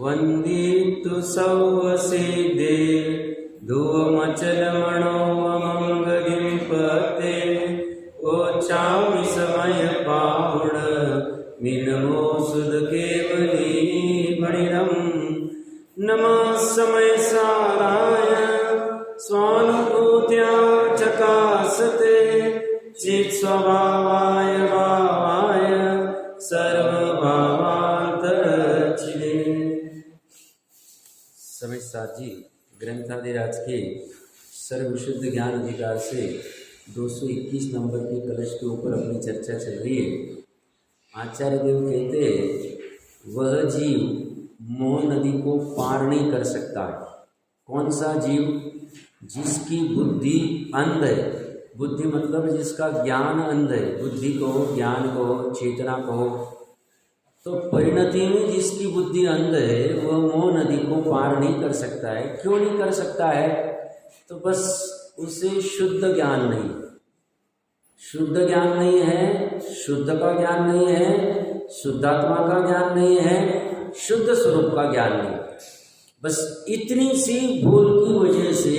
वंदितु सौवसिदे धुवमचलमणोमंगगिंपते ओचामि समय पाहुण मिनमो सुद केवली मणिरम नमः समय साराय स्वानुभूत्या चकासते चित् स्वभावाय भावाय सर्वभावांतरचिने। समय साथ जी ग्रंथादिराज के सर्वशुद्ध ज्ञान अधिकार से 221 नंबर के कलश के ऊपर अपनी चर्चा चल रही है। आचार्य देव कहते हैं वह जीव मोह नदी को पार नहीं कर सकता है। कौन सा जीव? जिसकी बुद्धि अंध है। बुद्धि मतलब जिसका ज्ञान अंध है। बुद्धि कहो, ज्ञान कहो, चेतना कहो। तो परिणति में जिसकी बुद्धि अंध है वह मोह नदी को पार नहीं कर सकता है। क्यों नहीं कर सकता है? तो बस उसे शुद्ध ज्ञान नहीं, शुद्ध ज्ञान नहीं है, शुद्ध का ज्ञान नहीं है, शुद्धात्मा का ज्ञान नहीं है, शुद्ध स्वरूप का ज्ञान नहीं। बस इतनी सी भूल की वजह से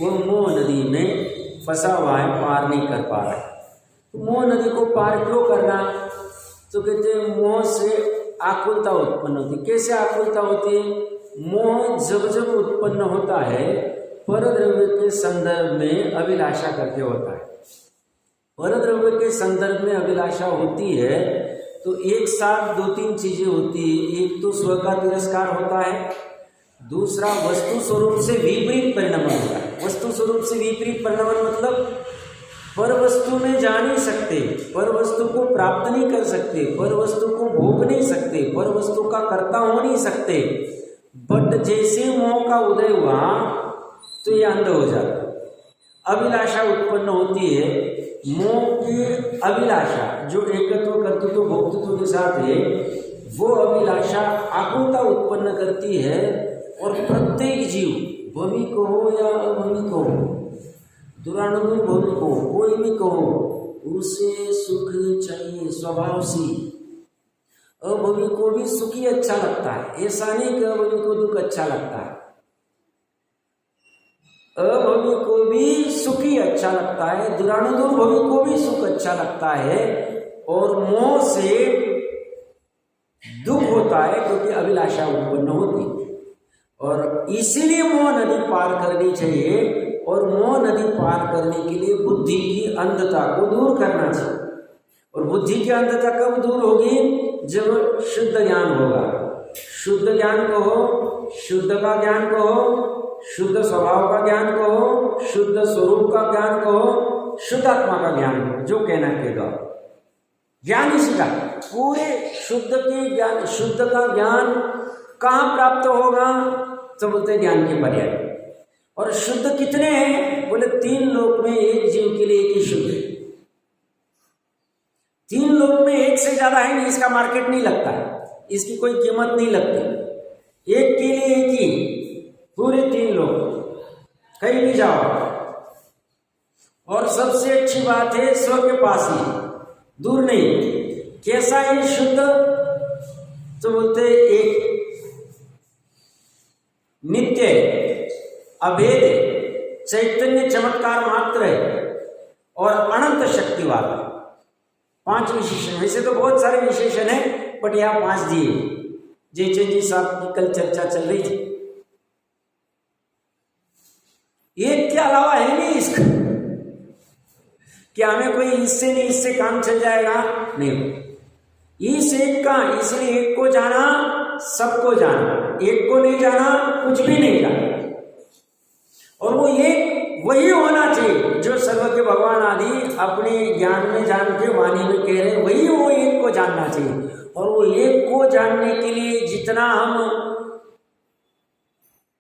वह मोह नदी में फंसा हुआ है, पार नहीं कर पा रहा है। तो मोह नदी को पार क्यों करना? तो कहते हैं मोह से आकुलता उत्पन्न होती। कैसे आकुलता होती है? मोह जब जब उत्पन्न होता है परद्रव्य के संदर्भ में अभिलाषा करके होता है। परद्रव्य के संदर्भ में अभिलाषा होती है तो एक साथ दो तीन चीजें होती है। एक तो स्व का तिरस्कार होता है, दूसरा वस्तु स्वरूप से विपरीत परिणमन होता है। वस्तु स्वरूप से विपरीत परिणमन मतलब पर वस्तु में जा नहीं सकते, पर वस्तु को प्राप्त नहीं कर सकते, पर वस्तु को भोग नहीं सकते, पर वस्तु का कर्ता हो नहीं सकते। बट जैसे मोह का उदय हुआ तो ये अंध हो जाता है। अभिलाषा उत्पन्न होती है। मोह की अभिलाषा जो एकत्व कर्तृत्व भोक्तृत्व के साथ है वो अभिलाषा आकुलता उत्पन्न करती है। और प्रत्येक जीव भवी कहो या अभवी कहो, दुरानुगुण भवी कहो, कोई भी कहो, उसे सुख चाहिए स्वभाव से। अभवी को भी सुखी अच्छा लगता है, ऐसा नहीं कि अभवी को दुख अच्छा लगता है। अभवी को भी सुखी अच्छा लगता है, दुरानुगुण भवी को भी सुख अच्छा लगता है। और मोह से दुख होता है क्योंकि अभिलाषा उत्पन्न होती है। और इसीलिए मोह नदी पार करनी चाहिए। और मोह नदी पार करने के लिए बुद्धि की अंधता को दूर करना चाहिए। और बुद्धि की अंधता कब दूर होगी? जब शुद्ध ज्ञान होगा। शुद्ध ज्ञान कहो, शुद्ध का ज्ञान कहो, शुद्ध स्वभाव का ज्ञान कहो, शुद्ध स्वरूप का ज्ञान कहो, शुद्ध आत्मा का ज्ञान कहो, जो कहना कहेगा। ज्ञान इसी का पूरे शुद्ध के ज्ञान, शुद्ध का ज्ञान कहाँ प्राप्त होगा? तो बोलते ज्ञान के पर्याय। और शुद्ध कितने हैं? बोले 3 लोक में एक जीव के लिए एक ही शुद्ध है। 3 लोक में एक से ज्यादा है नहीं, इसका मार्केट नहीं लगता है, इसकी कोई कीमत नहीं लगती। एक के लिए एक ही, पूरे 3 लोक, कहीं भी जाओ। और सबसे अच्छी बात है स्वर्ग के पास ही, दूर नहीं। कैसा है शुद्ध? तो बोलते एक नित्य, अभेद, चैतन्य चमत्कार मात्र है और अनंत शक्ति वाला। 5 विशेषण, वैसे तो बहुत सारे विशेषण है बट यहाँ 5 दिए। जयचंद जी साहब की कल चर्चा चल रही थी। एक के अलावा है नहीं इसका कि हमें कोई इससे नहीं इससे काम चल जाएगा, नहीं। इस एक का, इसलिए एक को जाना सबको जाना, एक को नहीं जाना कुछ भी नहीं जाना। और वो एक वही होना चाहिए जो सर्वज्ञ भगवान आदि अपने ज्ञान में जान के वाणी में कह रहे, वही वो एक को जानना चाहिए। और वो एक को जानने के लिए जितना हम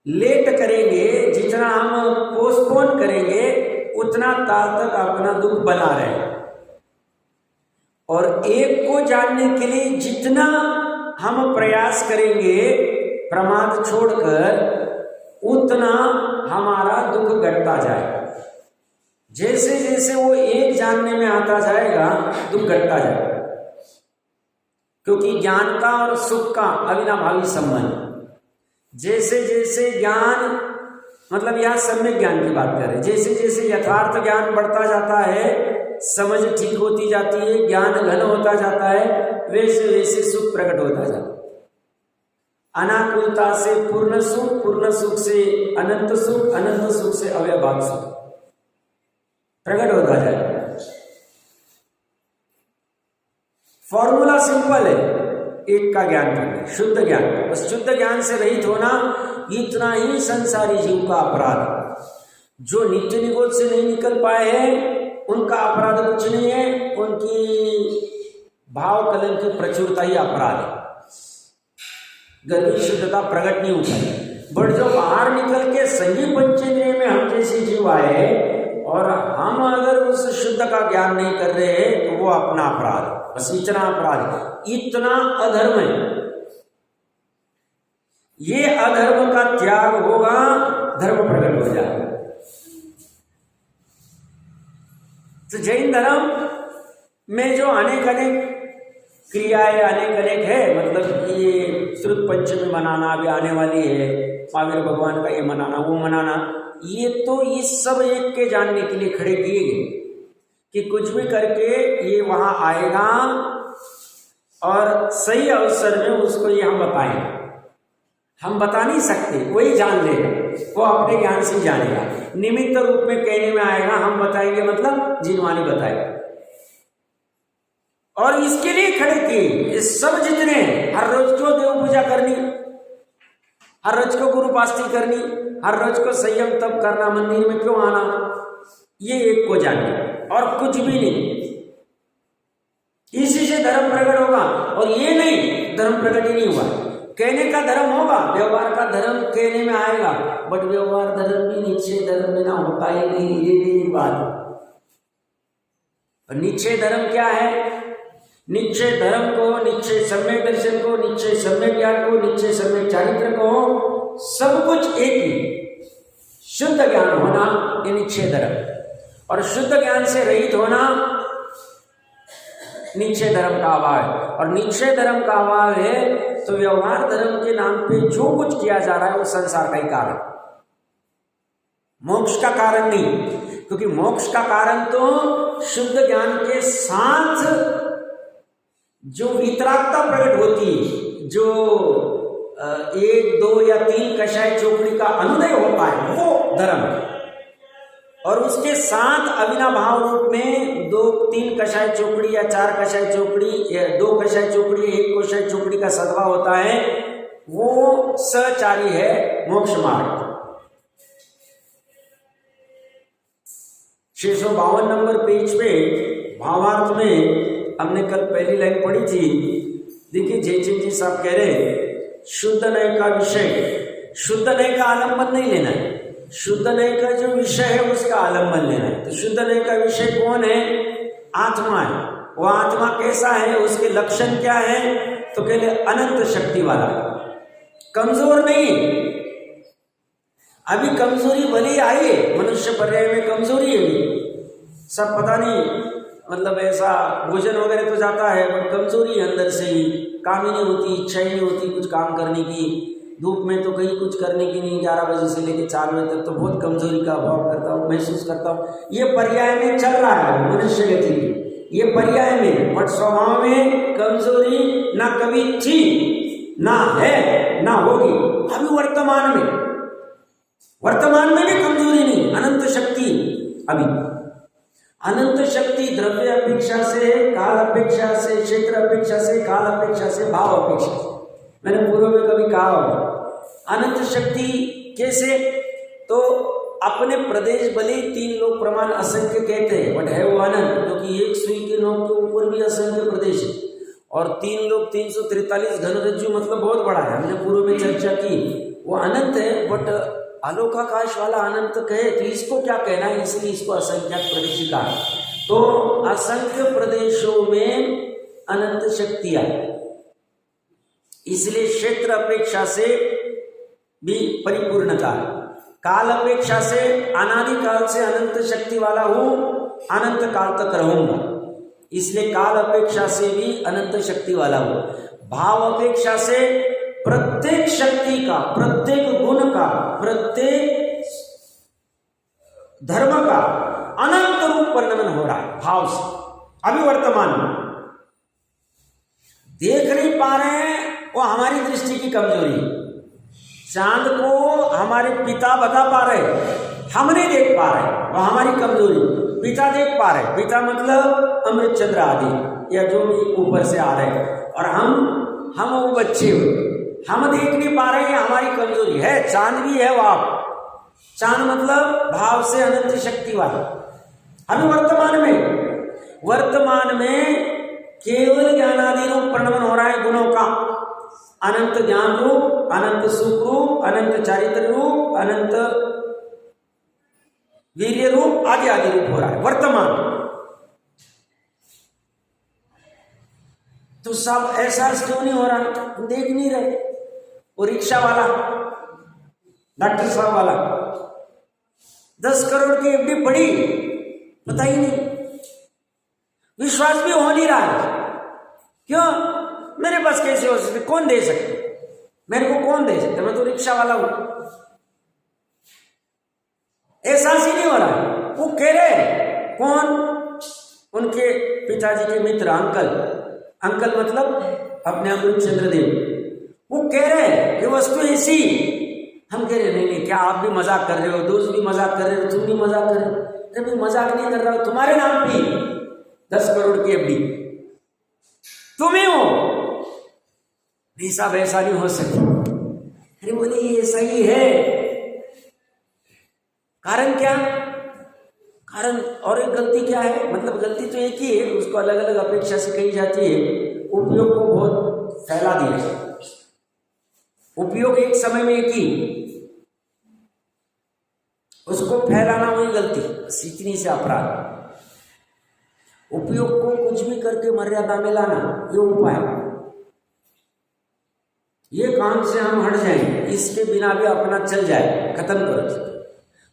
लेट करेंगे, जितना हम पोस्टपोन करेंगे, उतना काल तक अपना दुख बना रहे। और एक को जानने के लिए जितना हम प्रयास करेंगे प्रमाद छोड़कर, उतना हमारा दुख घटता जाएगा। जैसे जैसे वो एक जानने में आता जाएगा दुख घटता जाएगा। क्योंकि ज्ञान का और सुख का अविनाभावी संबंध। जैसे जैसे ज्ञान, मतलब यह सम्यक ज्ञान की बात कर रहे हैं, जैसे जैसे यथार्थ ज्ञान बढ़ता जाता है, समझ ठीक होती जाती है, ज्ञान घन होता जाता है, वैसे वैसे सुख प्रकट होता जाता है। अनाकुलता से पूर्ण सुख, पूर्ण सुख से अनंत सुख, अनंत सुख से अव्यभाव सुख प्रकट होता जाएगा। फॉर्मूला सिंपल है, एक का ज्ञान करना, शुद्ध ज्ञान। बस शुद्ध ज्ञान से रहित होना, इतना ही संसारी जीव का अपराध। जो नित्य निगोद से नहीं निकल पाए हैं उनका अपराध कुछ नहीं है, उनकी भाव कलन की प्रचुरता ही अपराध है। गर्भी शुद्धता प्रकट नहीं हो पाई। बट जो बाहर निकल के संजीव पंचेंद्रिय में हम जैसे जीव आए और हम अगर उस शुद्ध का ज्ञान नहीं कर रहे हैं तो वो अपना अपराध, बस इतना अपराध, इतना अधर्म है। ये अधर्म का त्याग होगा, धर्म प्रकट हो जाएगा। तो जैन धर्म में जो अनेक अनेक क्रियाएं अनेक अनेक है, मतलब ये श्रुत पंचमी मनाना अभी आने वाली है, महावीर भगवान का ये मनाना वो मनाना, ये तो इस सब एक के जानने के लिए खड़े किए गए कि कुछ भी करके ये वहां आएगा और सही अवसर में उसको ये हम बताएं। हम बता नहीं सकते, वही जान लेगा, वो अपने ज्ञान से जानेगा। निमित्त रूप में कहने में आएगा, हम बताएंगे मतलब जिनवानी बताएगा। और इसके लिए खड़े किए सब जितने, हर रोज को देव पूजा करनी, हर रोज को गुरु पास्ती करनी, हर रोज को संयम तप करना, मंदिर में क्यों आना, ये एक को जानना और कुछ भी नहीं। इसी से धर्म प्रकट होगा। और ये नहीं धर्म प्रकट ही नहीं हुआ, कहने का धर्म होगा, व्यवहार का धर्म कहने में आएगा, बट व्यवहार धर्म भी निश्चय धर्म में ना होता ही नहीं, ये भी बात। और निश्चय धर्म क्या है? निश्चय धर्म को, निश्चय सम्यक दर्शन को, निश्चय सम्यक ज्ञान को, निश्चय सम्यक चारित्र को, सब कुछ एक ही शुद्ध ज्ञान होना, ये निश्चय धर्म। और शुद्ध ज्ञान से रहित होना निश्चय धर्म का अभाव है। और निश्चय धर्म का अभाव है तो व्यवहार धर्म के नाम पे जो कुछ किया जा रहा है वो संसार का ही कारण, मोक्ष का कारण नहीं। क्योंकि मोक्ष का कारण तो शुद्ध ज्ञान के साथ जो वितरागता प्रकट होती है, जो 1, 2 या 3 कषाय चौकड़ी का अनुदय होता है, वो धर्म। और उसके साथ अविनाभाव रूप में 2, 3 कषाय चौकड़ी या 4 कषाय चौकड़ी या 2 कषाय चौकड़ी, 1 कषाय चौकड़ी का सद्भाव होता है, वो सहचारी है मोक्ष मार्ग। 652 नंबर पेज पे भावार्थ में हमने कल पहली लाइन पढ़ी थी। देखिए जयचंद जी साहब कह रहे शुद्ध नय का विषय, शुद्ध नय का आलंबन नहीं लेना है, शुद्ध नय का जो विषय है उसका आलंबन लेना है। तो शुद्ध नय का विषय कौन है? आत्मा है। वो आत्मा कैसा है, उसके लक्षण क्या है? तो कहले अनंत शक्ति वाला, कमजोर नहीं। अभी कमजोरी भले आई है, मनुष्य पर्याय में कमजोरी है, सब पता नहीं, मतलब ऐसा भोजन वगैरह तो जाता है बट कमजोरी है अंदर से ही, काम ही नहीं होती, इच्छा ही नहीं होती कुछ काम करने की। धूप में तो कहीं कुछ करने की नहीं, 11 बजे से लेकर 4 बजे तक तो बहुत कमजोरी का अभाव करता हूँ, महसूस करता हूँ। ये पर्याय में चल रहा है मनुष्य गति की, ये पर्याय में, बट स्वभाव में कमजोरी ना कभी थी, ना है, ना होगी। अभी वर्तमान में भी कमजोरी नहीं, अनंत शक्ति। अभी अनंत शक्ति द्रव्य अपेक्षा से, काल अपेक्षा से, क्षेत्र अपेक्षा से, काल अपेक्षा से, भाव अपेक्षा से। मैंने पूर्व में कभी कहा होगा अनंत शक्ति कैसे? तो अपने प्रदेश भले 3 लोग प्रमाण असंख्य कहते हैं, बट है वो अनंत, क्योंकि एक सुई के नोक के ऊपर भी असंख्य प्रदेश है। और 3 लोग 343 घनरज्जु मतलब बहुत बड़ा है, हमने पूर्व में चर्चा की। वो अनंत है, बट आलोकाकाश वाला अनंत कहे तो इसको क्या कहना है, इसलिए इसको असंख्यात प्रदेश कहा। तो असंख्य प्रदेशों में अनंत शक्तियां, इसलिए क्षेत्र अपेक्षा से भी परिपूर्णता, काल अपेक्षा से अनादि काल से अनंत शक्ति वाला हूं, अनंत काल तक रहूंगा, इसलिए काल अपेक्षा से भी अनंत शक्ति वाला हुआ। भाव अपेक्षा से प्रत्येक शक्ति का, प्रत्येक गुण का, प्रत्येक धर्म का अनंत रूप वर्णन हो रहा है भाव से। अभी वर्तमान में देख नहीं पा रहे हैं, वो हमारी दृष्टि की कमजोरी। चांद को हमारे पिता बता पा रहे, हम नहीं देख पा रहे, वो हमारी कमजोरी। पिता देख पा रहे, पिता मतलब अमृत चंद्र आदि या जो भी ऊपर से आ रहे हैं, और हम वो बच्चे हो, हम देख नहीं पा रहे हैं, हमारी कमजोरी है। चांद भी है वहां, चांद मतलब भाव से अनंत शक्ति वाला। अभी वर्तमान में केवल ज्ञानादि रूप प्रणवन हो रहा है गुणों का। अनंत ज्ञान रूप, अनंत सुख रूप, अनंत चारित्र रूप, अनंत वीर्य रूप, आदि आदि रूप हो रहा है वर्तमान। तो सब ऐसा क्यों नहीं हो रहा, देख नहीं रहे। वो रिक्शा वाला, डॉक्टर साहब वाला 10 करोड़ की एफडी पड़ी, पता ही नहीं, विश्वास भी हो नहीं रहा है। क्यों? मेरे पास कैसे हो सकते, कौन दे सकते, मेरे को कौन दे सकते, मैं तो रिक्शा वाला हूं। एहसास ही नहीं हो रहा है। वो कह रहे कौन, उनके पिताजी के मित्र अंकल मतलब अपने अमृत चंद्रदेव, वो कह रहे हैं ये वस्तु ऐसी। हम कह रहे नहीं, क्या आप भी मजाक कर रहे हो, दोस्त भी मजाक कर रहे हो, तुम भी मजाक कर रहे हो। अरे मैं मजाक नहीं कर रहा हूं, तुम्हारे नाम पे 10 करोड़ की एफडी तुम ही हो। नहीं साहब ऐसा नहीं हो सकता। अरे बोले ये ऐसा ही है। कारण क्या? कारण और एक गलती क्या है, मतलब गलती तो एक ही है, उसको अलग अलग अपेक्षा से कही जाती है। उपयोग को बहुत फैला दिया, उपयोग एक समय में एक ही, उसको फैलाना वही गलती, इतनी से अपराध। उपयोग को कुछ भी करके मर्यादा में लाना, ये उपाय। ये काम से हम हट जाएंगे, इसके बिना भी अपना चल जाए, खत्म करो।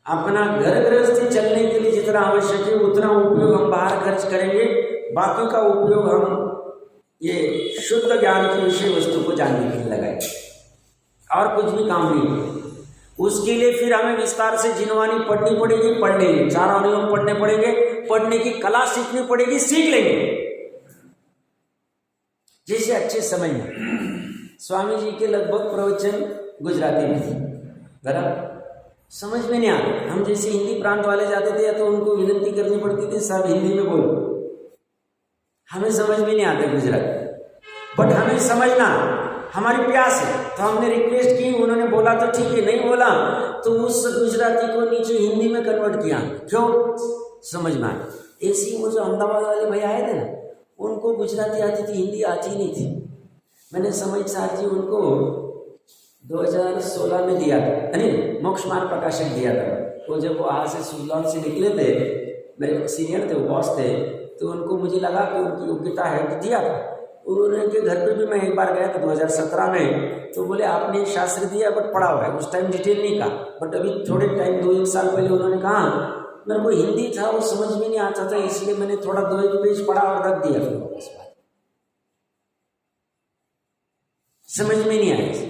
अपना घर गृहस्थी चलने के लिए जितना आवश्यक है उतना उपयोग हम बाहर खर्च करेंगे, बाकी का उपयोग हम ये शुद्ध ज्ञान की विषय वस्तु को जानने के लिए लगाएंगे, और कुछ भी काम नहीं। उसके लिए फिर हमें विस्तार से जिनवानी पढ़नी पड़ेगी, पढ़ लेंगे, 4 नियम पढ़ने पड़ेंगे, पढ़ने की कला सीखनी पड़ेगी, सीख लेंगे। जैसे अच्छे समय में स्वामी जी के लगभग प्रवचन गुजराती में थे, बराबर समझ में नहीं आता। हम जैसे हिंदी प्रांत वाले जाते थे तो उनको विनती करनी पड़ती थी, सब हिंदी में बोलो, हमें समझ में नहीं आता गुजराती, बट हमें समझना हमारी प्यास है। तो हमने रिक्वेस्ट की, उन्होंने बोला तो ठीक है, नहीं बोला तो उस गुजराती को नीचे हिंदी में कन्वर्ट किया। क्यों? समझ में आया। ऐसी वो जो अहमदाबाद वाले भैया आए थे ना, उनको गुजराती आती थी, हिंदी आती नहीं थी। मैंने समय सार जी उनको 2016 में दिया था, नहीं मोक्ष मार्ग प्रकाशक दिया था। तो जब वो वहाँ से सुजलॉन से निकले थे, मेरे सीनियर थे, वो बॉस थे, तो उनको मुझे लगा कि उनकी योग्यता है कि दिया था। उनके घर पे भी मैं एक बार गया था 2017 में, तो बोले आपने शास्त्र दिया बट पढ़ा हुआ है। उस टाइम डिटेल नहीं कहा, बट अभी थोड़े टाइम 2-1 साल पहले उन्होंने कहा मेरे को हिंदी था वो समझ में नहीं आता था, इसलिए मैंने थोड़ा 2-1 पेज पढ़ा और रख दिया। फिर वापस समझ में नहीं आया।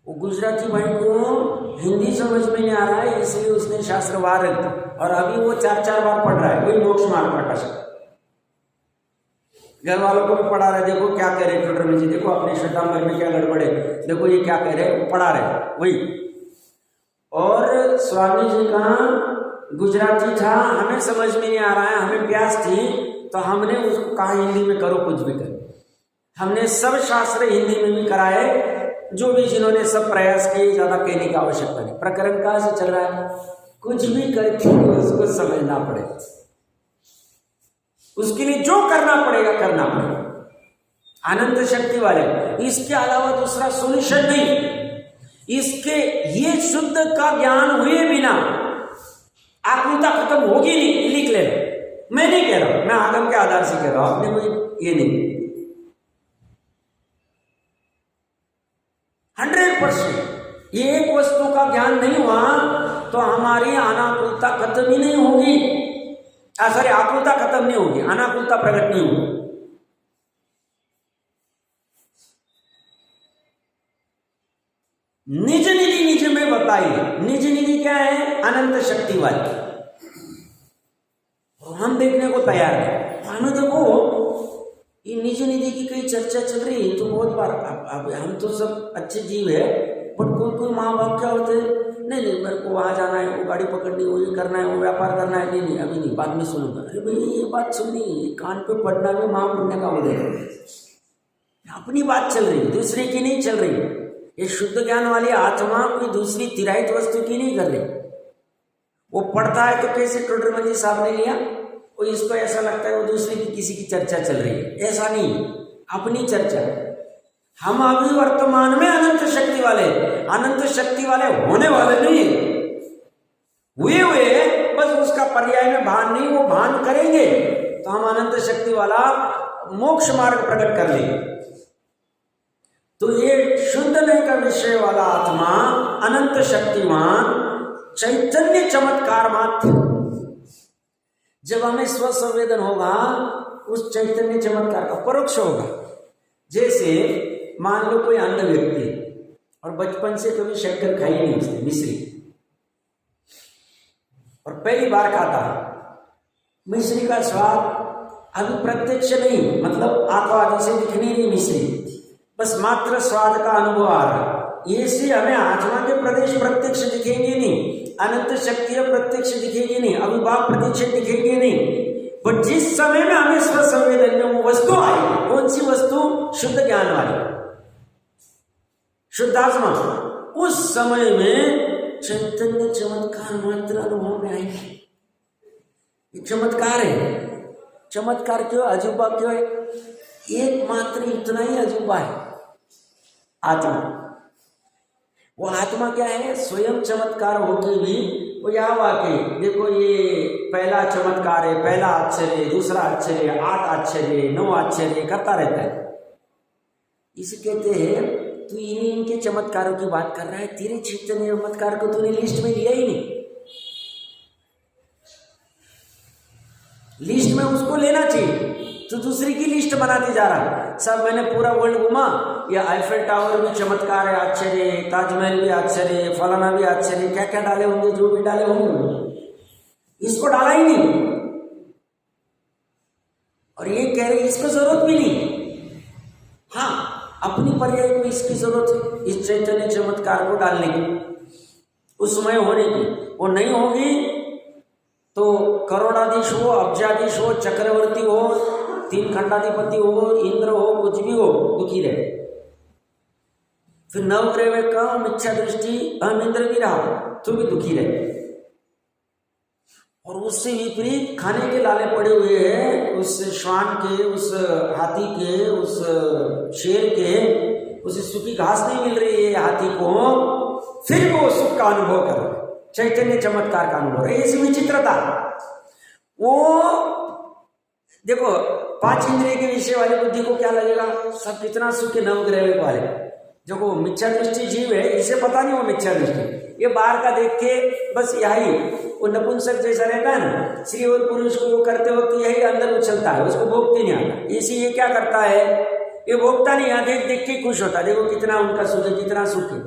वो गुजराती भाई को हिंदी समझ में नहीं आ रहा है, इसलिए उसने शास्त्र वार रख दी, और अभी वो 4-4 बार पढ़ रहा है, वही मोक्ष मार्ग प्रकाशक। घर वालों को भी पढ़ा रहे, देखो क्या कह रहे ट्विटर में जी, देखो अपने श्वेतांबर में क्या गड़बड़े, देखो ये क्या कह रहे, वो पढ़ा रहे वही। और स्वामी जी का गुजराती था, हमें समझ में नहीं आ रहा है, हमें प्यास थी, तो हमने उसको कहा हिंदी में करो, कुछ भी करो। हमने सब शास्त्र हिंदी में भी कराए, जो भी जिन्होंने सब प्रयास किए, ज्यादा कहने की आवश्यकता नहीं। प्रकरण कहाँ से चल रहा है, कुछ भी करके उसको समझना पड़ेगा, उसके लिए जो करना पड़ेगा करना पड़ेगा। अनंत शक्ति वाले, इसके अलावा दूसरा सोल्यूशन नहीं। इसके ये शुद्ध का ज्ञान हुए बिना आत्मता खत्म होगी नहीं, लिख ले। मैं नहीं कह रहा हूं, मैं आगम के आधार से कह रहा हूं, आपने कोई ये नहीं। 100% ये एक वस्तु का ज्ञान नहीं हुआ तो हमारी अनाकुलता खत्म ही नहीं होगी। सॉरी, आकुलता खत्म नहीं होगी, अनाकुलता प्रकट नहीं होगी। निज निधि निज में बताई। निज निधि क्या है? अनंत शक्ति वाली। हम देखने को तैयार है। हमें देखो ये निज निधि की कई चर्चा चल रही है तो बहुत बार अब हम तो सब अच्छे जीव है, बट कोई कोई माँ बाप क्या होते हैं, नहीं नहीं मेरे को वहाँ जाना है, वो गाड़ी पकड़नी, वो ये करना है, वो व्यापार करना है, नहीं नहीं अभी नहीं, बाद में सुनूंगा। अरे भाई ये बात सुननी, कान पे पड़ना भी माँ बनने का हो जाएगा। अपनी बात चल रही, दूसरे की नहीं चल रही। ये शुद्ध ज्ञान वाली आत्मा कोई दूसरी तिराहित वस्तु की नहीं कर रही। वो पढ़ता है तो कैसे टोडरमल साहब ने लिया, वो इसको ऐसा लगता है वो दूसरे की किसी की चर्चा चल रही है, ऐसा नहीं, अपनी चर्चा। हम अभी वर्तमान में अनंत शक्ति वाले, अनंत शक्ति वाले होने वाले नहीं हुए, बस उसका पर्याय में भान नहीं, वो भान करेंगे तो हम अनंत शक्ति वाला मोक्ष मार्ग प्रकट कर लेंगे। तो ये शुद्धने का विषय वाला आत्मा अनंत शक्तिमान चैतन्य चमत्कार मात्र। जब हमें स्वसंवेदन होगा उस चैतन्य चमत्कार का परोक्ष होगा। जैसे मान लो कोई अंध व्यक्ति और बचपन से कभी शक्कर खाई नहीं उसने, मिश्री, और पहली बार खाता है। मिश्री का स्वाद अभी प्रत्यक्ष नहीं, मतलब आंखों आदि से दिखनी नहीं मिश्री, बस मात्र स्वाद का अनुभव आ रहा है। ये से हमें आत्मा के प्रदेश प्रत्यक्ष दिखेंगे नहीं, अनंत शक्तियां प्रत्यक्ष दिखेगी नहीं, अविभाव प्रत्यक्ष दिखेंगे नहीं। बट जिस समय में हमें स्वसंवेदन में वो वस्तु आएगी, कौन सी वस्तु? शुद्ध ज्ञान वाली, शुद्धात्मा, उस समय में चैतन्य चमत्कार मात्र अनुभव में आएगी। चमत्कार है। चमत्कार क्यों? अजूबा क्यों है? एकमात्र इतना ही अजूबा है आत्मा। वो आत्मा क्या है? स्वयं चमत्कार होके भी वो यहाँ वाकई देखो, ये पहला चमत्कार है, पहला आश्चर्य, दूसरा आश्चर्य, 8 आश्चर्य, 9 आश्चर्य करता रहता है। इसे कहते हैं तू इनके चमत्कारों की बात कर रहा है, तेरे चैतन्य चमत्कार को तूने लिस्ट में लिया ही नहीं। लिस्ट में उसको लेना चाहिए, तो दूसरी की लिस्ट बनाते जा रहा है। सब मैंने पूरा वर्ल्ड घुमा, या आईफेल टावर भी चमत्कार है, आश्चर्य, ताजमहल भी आश्चर्य, फलाना भी आश्चर्य, क्या क्या डाले होंगे, जो भी डाले होंगे, इसको डाला ही नहीं। और ये कह रहे इसको जरूरत भी नहीं। हाँ, अपनी पर्याय को इसकी जरूरत है, इस चैतन्य चमत्कार को डालने की, उस समय होने की। वो नहीं होगी तो करोड़ाधीश हो, अब्जाधीश हो, चक्रवर्ती हो, 3 खंडाधिपति हो, इंद्र हो, कुछ भी हो, दुखी रहे। फिर नवग्रह का मिथ्या दृष्टि अहम इंद्र भी रहा तो भी दुखी रहे। और उससे विपरीत खाने के लाले पड़े हुए हैं, उस श्वान के, उस हाथी के, उस शेर के, उसे सूखी घास नहीं मिल रही है हाथी को, फिर वो सुख का अनुभव कर रहे, चैतन्य चमत्कार का अनुभव। ऐसी विचित्रता। वो देखो 5 इंद्रिय के विषय वाले बुद्धि को क्या लगेगा, सब कितना सुख के नवग्रह वाले, जो वो मिथ्या दृष्टि जीव है, इसे पता नहीं वो मिथ्या दृष्टि, ये बाहर का देख के बस यही वो नपुंसक जैसा रहता है ना, स्त्री और पुरुष को वो करते वक्त यही अंदर उछलता है, उसको भोगते नहीं आता। इसी ये क्या करता है, ये भोगता नहीं, यहाँ देख देख के खुश होता, देखो कितना उनका सुख है, कितना सुख है।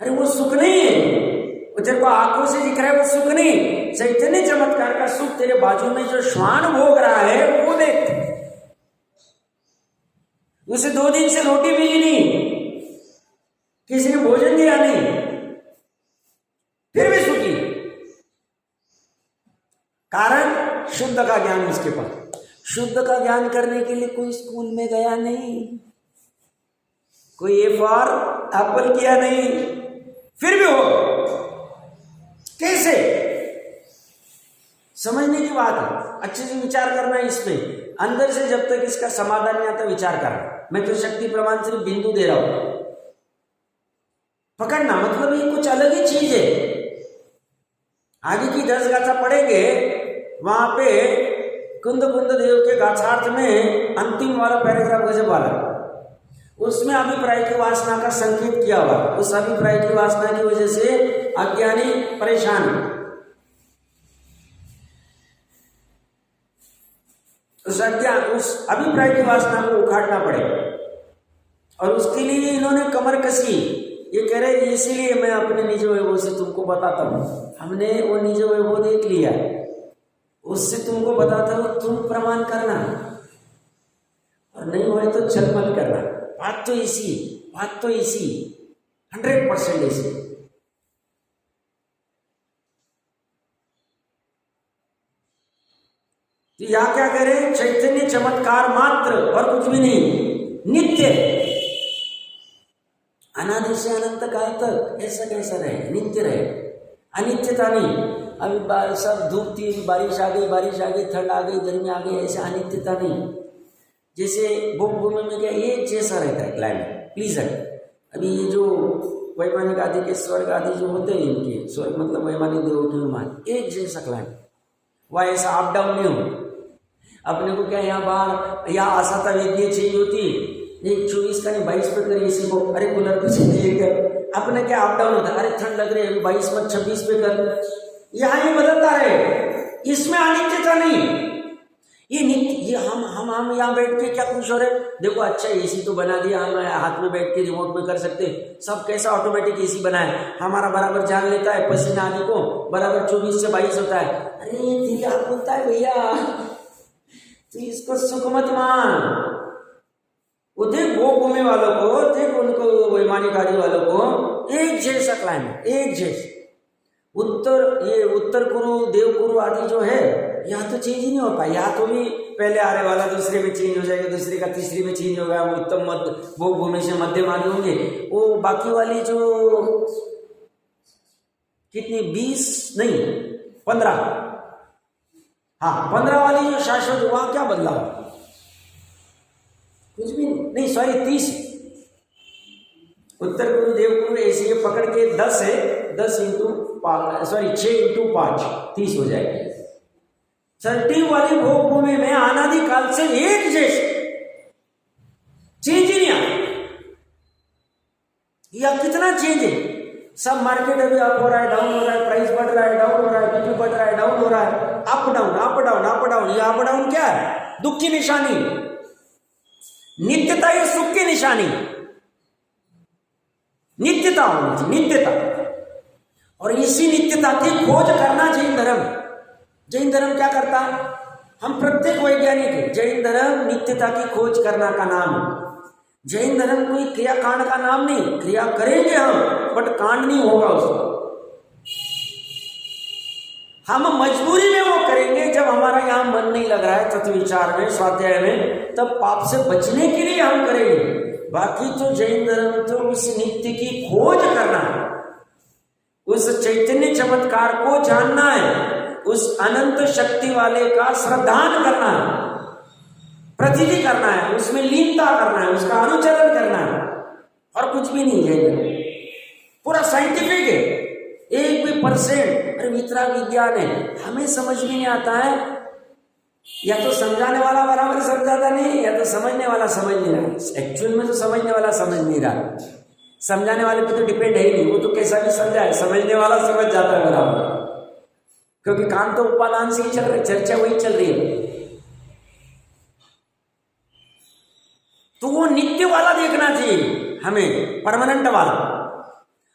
अरे वो सुख नहीं है, वो तेरे को आंखों से दिख रहा है, वो सुख नहीं। चैतन्य चमत्कार का सुख तेरे बाजू में जो श्वान भोग रहा है वो देख। उसे 2 दिन से रोटी मिली नहीं, किसी ने भोजन दिया नहीं, फिर भी सुखी। कारण शुद्ध का ज्ञान उसके पास। शुद्ध का ज्ञान करने के लिए कोई स्कूल में गया नहीं, कोई ए फॉर एप्पल किया नहीं, फिर भी हो। कैसे? समझने की बात है, अच्छे से विचार करना है इसमें। अंदर से जब तक इसका समाधान नहीं आता विचार करना। मैं तो शक्ति प्रमाण सिर्फ बिंदु दे रहा हूं, पकड़ना मतलब ये कुछ अलग ही चीज है। आगे की 10 गाथा पढ़ेंगे, वहां पे कुंद कुंद देव के गाथार्थ में अंतिम वाला पैराग्राफ गजब वाला, उसमें अभिप्राय की वासना का संकेत किया हुआ। उस अभिप्राय की वासना की वजह से अज्ञानी परेशान। उस अज्ञान, उस अभिप्राय की वासना को उखाड़ना पड़ेगा। और उसके लिए इन्होंने कमर कसी। ये कह रहे इसीलिए मैं अपने निज वैभव से तुमको बताता हूँ। हमने वो निज वैभव देख लिया, उससे तुमको बताता हूँ, तुम प्रमाण करना और नहीं हुए तो छल मत करना। बात तो इसी 100% इसी। तो यहाँ क्या कह रहे हैं, चैतन्य चमत्कार मात्र और कुछ भी नहीं, नित्य, अनादि से अनंत काल तक ऐसा कैसा रहे, नित्य रहे, अनित्यता नहीं। अभी सब धूप थी, बारिश आ गई, ठंड आ गई, गर्मी आ गई, ऐसा अनित्यता नहीं। जैसे भूमि में क्या एक जैसा रहता है क्लाइमेट, प्लीजेंट। अभी ये जो वैमानिक आदि के स्वर्ग आदि जो होते हैं, इनके स्वर्ग मतलब वैमानिक देवों के विमान, एक जैसा क्लाइमेट, वह ऐसा अप डाउन नहीं हो। अपने को क्या यहाँ बाहर यहाँ आसाता वेदनीय चेंज होती है, एक 24 का नहीं 22 पे कर इसी को, अरे कूलर पे चलिए कर, अपने क्या अप डाउन होता है, अरे ठंड लग रही है 22 मत 26 पे कर, यहाँ ये बदलता रहे। इसमें अनित्यता नहीं, ये नित्य। ये हम यहाँ बैठ के क्या खुश हो रहे, देखो अच्छा एसी तो बना दिया, हम हाथ में बैठ के रिमोट में कर सकते, सब कैसा ऑटोमेटिक एसी बना है, हमारा बराबर जान लेता है, पसीना आदि को बराबर 24 से 22 होता है। अरे ये क्या बोलता है भैया, तो इसको सुख मत मान। वो देख वो घूमे वालों को, देख उनको वैमानिक आदि वालों को एक जैसा क्लाइमेट, एक जैसा। उत्तर कुरु देव कुरु आदि जो है, यहाँ तो चेंज ही नहीं होता। यहाँ तो भी पहले आने वाला दूसरे में चेंज हो जाएगा, दूसरे का तीसरे में चेंज होगा, उत्तम मध्य वो भूमि से मध्यम आदि होंगे। वो बाकी वाली जो कितनी 20 नहीं 15, हाँ 15 वाली जो शाश्वत, वहां क्या बदलाव, कुछ भी नहीं, सॉरी 30। उत्तर गुरु देव गुरु ऐसे ये पकड़ के 10 है, 10 इंटू 6 इंटू 5 30 हो जाएगी। 30 वाली भोग भूमि में अनादि काल से एक जैसे चेंज ही नहीं आया। या कितना चेंज है, सब मार्केट अभी अप हो रहा है, डाउन हो रहा है, प्राइस बढ़ रहा है, डाउन हो रहा है, बीपी बढ़ रहा है, डाउन हो रहा है, up down up down up down. ये अप डाउन क्या है, दुख की निशानी। नित्यता ये सुख की निशानी, नित्यता होनी चाहिए, नित्यता। और इसी नित्यता की खोज करना जैन धर्म। जैन धर्म क्या करता है, हम प्रत्येक वैज्ञानिक है, जैन धर्म नित्यता की खोज करना का नाम है। जैन धर्म कोई क्रिया कांड का नाम नहीं, क्रिया करेंगे हम बट कांड नहीं होगा उसका। हम मजबूरी में वो करेंगे जब हमारा यहाँ मन नहीं लग रहा है तत्व विचार में, स्वाध्याय में, तब पाप से बचने के लिए हम करेंगे। बाकी तो जैन धर्म तो उस नित्य की खोज करना है, उस चैतन्य चमत्कार को जानना है, उस अनंत शक्ति वाले का श्रद्धान करना है, प्रतिधि करना है, उसमें लीनता करना है, उसका अनुचरण करना है, और कुछ भी नहीं है। पूरा साइंटिफिक है, 1 भी % अरे इतना विज्ञान है, हमें समझ में नहीं आता है। या तो समझाने वाला बराबर समझाता नहीं, या तो समझने वाला समझ नहीं रहा। एक्चुअल में तो समझने वाला समझ नहीं रहा, समझाने वाले पे तो डिपेंड है ही नहीं, वो तो कैसा भी समझाए, समझने वाला समझ जाता है बराबर, क्योंकि काम तो उपादान से ही चल रही, चर्चा वही चल रही है। तो वो नित्य वाला देखना चाहिए हमें, परमानेंट वाला।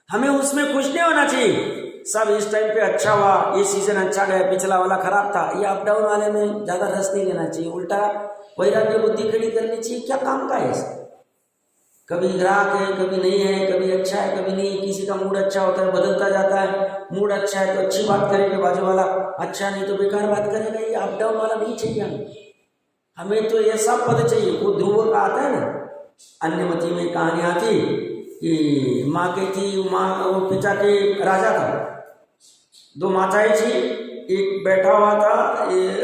हमें उसमें खुश नहीं होना चाहिए सब इस टाइम पे अच्छा हुआ, ये सीजन अच्छा गया, पिछला वाला खराब था, ये अप डाउन वाले में ज्यादा रस नहीं लेना चाहिए। उल्टा वैराग्य बुद्धि खड़ी करनी चाहिए, क्या काम का है। कभी ग्राहक है, कभी नहीं है, कभी अच्छा है, कभी नहीं। किसी का मूड अच्छा होता है, बदलता जाता है। मूड अच्छा है तो अच्छी बात करेगा बाजू वाला, अच्छा नहीं तो बेकार बात करेगा। ये अप डाउन वाला नहीं चाहिए हमें तो ये सब पद चाहिए। वो ध्रुव का आता है ना, अन्यमति में कहानी आती कि माँ के थी, माँ वो पिता के राजा था, 2 माताएं थी, एक बैठा हुआ था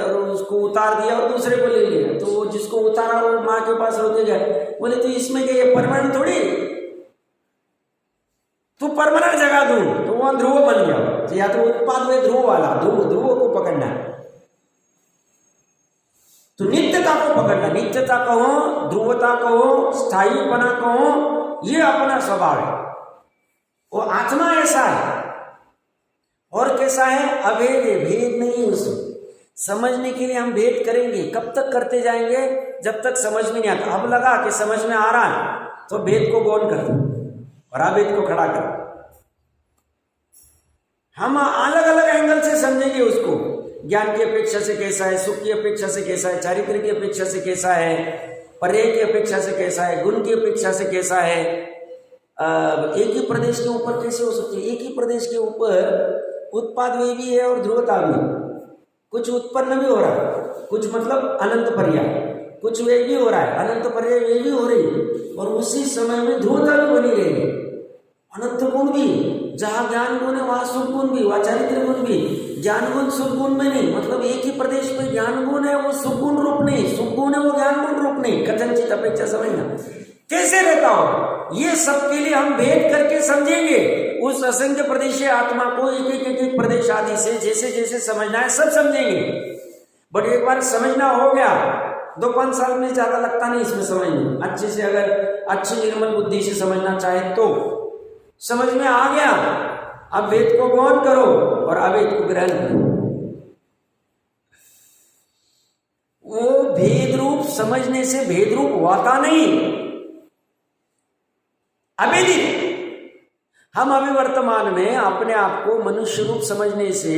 और उसको उतार दिया और दूसरे को ले लिया। तो वो जिसको उतारा वो माँ के पास रोके गए, बोले तो इसमें क्या ये परमानेंट थोड़ी, तू परमानेंट जगह दूं। तो वहां ध्रुव बन गया। तो या तो उत्पाद में ध्रुव वाला, ध्रुव को पकड़ना है, तो नित्यता को पकड़ना। नित्यता कहो, ध्रुवता कहो, स्थायीपना कहो, ये अपना स्वभाव है। वो आत्मा ऐसा है। और कैसा है, अभेद है, भेद नहीं है उसमें। समझने के लिए हम भेद करेंगे, कब तक करते जाएंगे? जब तक समझ में नहीं आता। अब लगा कि समझ में आ रहा है तो भेद को गौण कर दो और अभेद को खड़ा कर। हम अलग अलग एंगल से समझेंगे उसको। ज्ञान की अपेक्षा से कैसा है, सुख की अपेक्षा से कैसा है, चारित्र की अपेक्षा से कैसा है, पर्याय की अपेक्षा से कैसा है, गुण की अपेक्षा से कैसा है। एक ही प्रदेश के ऊपर कैसे हो सकती है? एक ही प्रदेश के ऊपर उत्पाद वे भी है और ध्रुवता भी। कुछ उत्पन्न भी हो रहा है, कुछ मतलब अनंत पर्याय, कुछ वे भी हो रहा है, अनंत पर्याय वे भी हो रही है, और उसी समय में ध्रुवता भी बनी रहेगी। अनंत गुण भी, जहाँ ज्ञान गुण है वहाँ सुख गुण भी, वहाँ चारित्र गुण भी। ज्ञान गुण सुख गुण में नहीं, मतलब एक ही प्रदेश में ज्ञान गुण है वो सुख गुण रूप नहीं, सुख गुण है वो ज्ञान गुण रूप नहीं। कथनचित अपेक्षा समझना कैसे रहता हो, ये सब के लिए हम भेद करके समझेंगे। उस असंख्य प्रदेशीय आत्मा को एक एक प्रदेश आदि से जैसे जैसे समझना है सब समझेंगे। बट एक बार समझना हो गया, 2-5 साल में ज्यादा लगता नहीं इसमें समझने। अच्छे से अगर अच्छी निर्मल बुद्धि से समझना चाहे तो समझ में आ गया। अब वेद को गौण करो और अवेद को ग्रहण करो। वो भेद रूप समझने से भेद रूप होता नहीं, अभेदित। हम अभी वर्तमान में अपने आप को मनुष्य रूप समझने से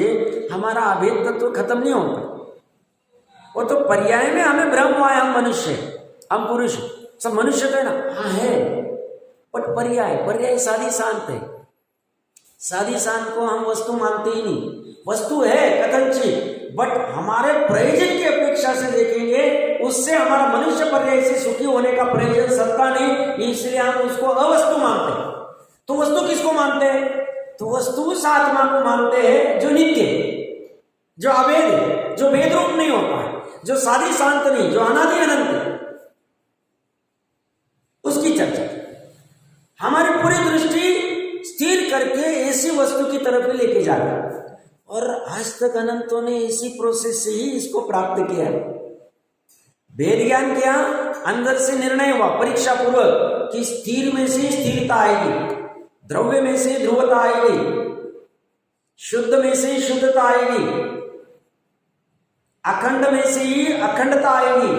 हमारा अभेद तत्व खत्म नहीं होता। वो तो पर्याय में हमें भ्रम हुआ है, हम मनुष्य, हम पुरुष, सब मनुष्य तो है ना। हाँ है, बट पर्याय साधी शांत है। साधी शांत को हम वस्तु मानते ही नहीं। वस्तु है कथनचित, बट हमारे प्रयोजन की अपेक्षा से देखेंगे, उससे हमारा मनुष्य पर्याय से सुखी होने का प्रयोजन सत्ता नहीं, इसलिए हम उसको अवस्तु मानते हैं। तो वस्तु किसको मानते हैं? तो वस्तु उस आत्मा को मानते हैं जो नित्य, जो अभेद है, जो भेद रूप नहीं होता है, जो साधी शांत नहीं, जो अनादि अनंत है, उसकी चर्चा। हमारी पूरी दृष्टि स्थिर करके ऐसी वस्तु की तरफ ही लेके जा रहा है, और आज तक अनंतों ने इसी प्रोसेस से ही इसको प्राप्त किया। भेद ज्ञान किया, अंदर से निर्णय हुआ परीक्षा पूर्वक कि स्थिर में से स्थिरता आएगी, द्रव्य में से ध्रुवता आएगी, शुद्ध में से शुद्धता आएगी, अखंड में से ही अखंडता आएगी,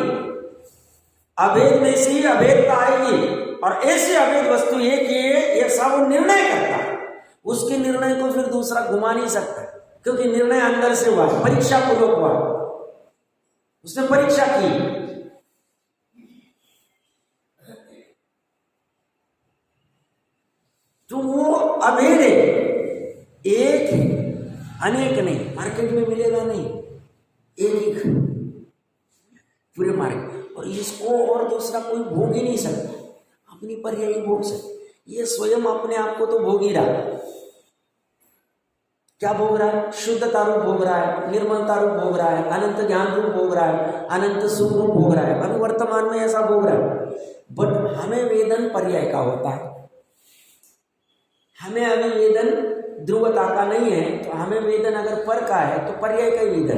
अभेद में से ही अभेदता आएगी। और ऐसी अभेद वस्तु है कि ऐसा वो निर्णय करता है, उसके निर्णय को फिर दूसरा घुमा नहीं सकता, क्योंकि निर्णय अंदर से हुआ, परीक्षा पूर्वक हुआ, उसने परीक्षा की। तो वो अभेद है, एक है, अनेक नहीं। मार्केट में मिलेगा नहीं, एक पूरे मार्केट, और इसको और दूसरा कोई भोग ही नहीं सकता, अपनी पर्याय भोग सकता। ये स्वयं अपने आप को तो भोग ही रहा है। क्या भोग रहा है? शुद्धता रूप भोग रहा है, निर्मलता रूप भोग रहा है, अनंत ज्ञान रूप भोग रहा है, अनंत सुख रूप भोग रहा है। अभी वर्तमान में ऐसा भोग रहा है। बट हमें वेदन पर्याय का होता है, हमें अभी वेदन ध्रुवता का नहीं है। तो हमें वेदन अगर पर का है तो पर्याय का ही वेदन।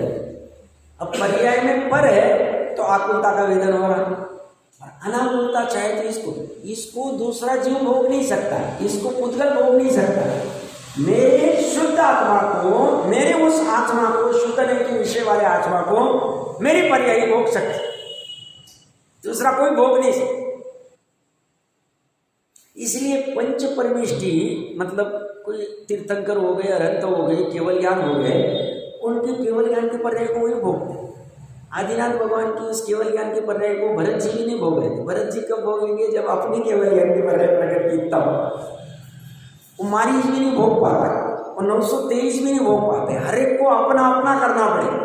अब पर्याय में पर है तो आकुलता का वेदन हो रहा है, अनाकुलता चाहे तो इसको दूसरा जीव भोग नहीं सकता, इसको पुद्गल भोग नहीं सकता। मेरे शुद्ध आत्मा को, मेरे उस आत्मा को, शुद्ध नहीं के विषय वाले आत्मा को मेरी पर्यायी भोग सकती, दूसरा कोई भोग नहीं सकता। इसलिए पंच परमेष्टि मतलब कोई तीर्थंकर हो गए, अरहंत हो गए, केवल ज्ञान हो गए, उनके केवल ज्ञान के पर्याय को वही भोगते। आदिनाथ भगवान की उस केवल ज्ञान के पर्याय को भरत जी भी नहीं भोग रहे थे। भरत जी कब भोगेंगे? जब अपने केवल ज्ञान के पर्याय प्रकट की तब। वो मारीच भी नहीं भोग पाता और 923 भी नहीं भोग पाते। हर एक को अपना अपना करना पड़ेगा।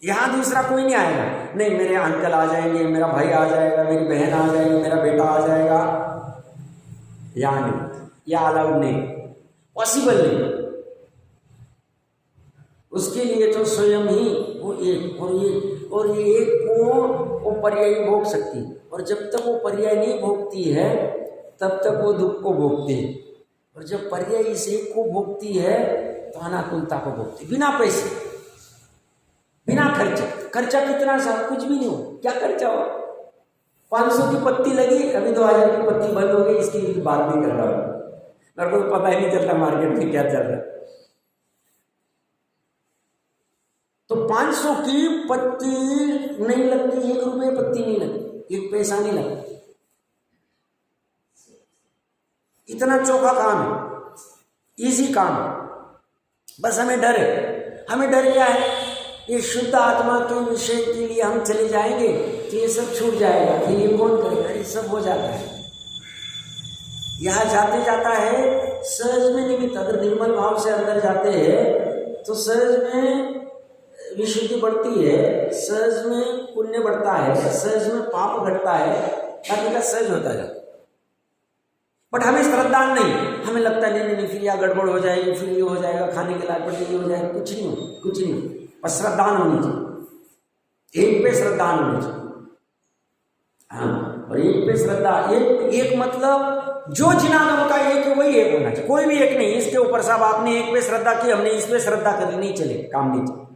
यहां दूसरा कोई नहीं आएगा, नहीं मेरे अंकल आ जाएंगे, मेरा भाई आ जाएगा, मेरी बहन आ जाएगी, मेरा बेटा आ जाएगा, या नहीं, या अलाउड नहीं, पॉसिबल नहीं। उसके लिए तो स्वयं ही वो एक और ये एक को वो पर्याय भोग सकती, और जब तक वो पर्याय नहीं भोगती है तब तक वो दुख को भोगती है, और जब पर्याय इस एक को भोगती है तो अनाकुलता को भोगती, बिना पैसे, बिना खर्चा कितना सा, कुछ भी नहीं हो। क्या खर्चा हो? 500 की पत्ती लगी, अभी 2000 की पत्ती बंद हो गई, इसकी बात नहीं कर रहा हूँ, मेरे को पता ही नहीं चलता मार्केट में क्या चल रहा है। की पत्ती नहीं लगती, 1 रुपये पत्ती नहीं लगती, 1 पैसा नहीं लगता। इतना चोखा काम है, इजी काम है। बस हमें डर है। हमें डर क्या है? ये शुद्ध आत्मा के विषय के लिए हम चले जाएंगे तो ये सब छूट जाएगा, फिर ये कौन करेगा? ये सब हो जाता है। यहाँ जाते जाता है सहज में निमित्त, अगर निर्मल भाव से अंदर जाते हैं तो सहज में विशुद्धि बढ़ती है, सहज में पुण्य बढ़ता है, सहज में पाप घटता है, बाकी का सहज होता जाता। बट हमें श्रद्धा नहीं, हमें लगता है नहीं फिर या गड़बड़ हो जाएगी, फिर ये हो जाएगा, खाने के लायक पड़ेगी, ये हो जाएगा। कुछ नहीं हो, कुछ नहीं हो। पर श्रद्धा होनी चाहिए, एक पे श्रद्धा होनी चाहिए। हाँ, और एक पे श्रद्धा, एक मतलब जो जिनानों का एक है वही एक होना चाहिए, कोई भी एक नहीं। इसके ऊपर साहब आपने एक पे श्रद्धा की, हमने इस पे श्रद्धा करी, नहीं चले, काम नहीं चले।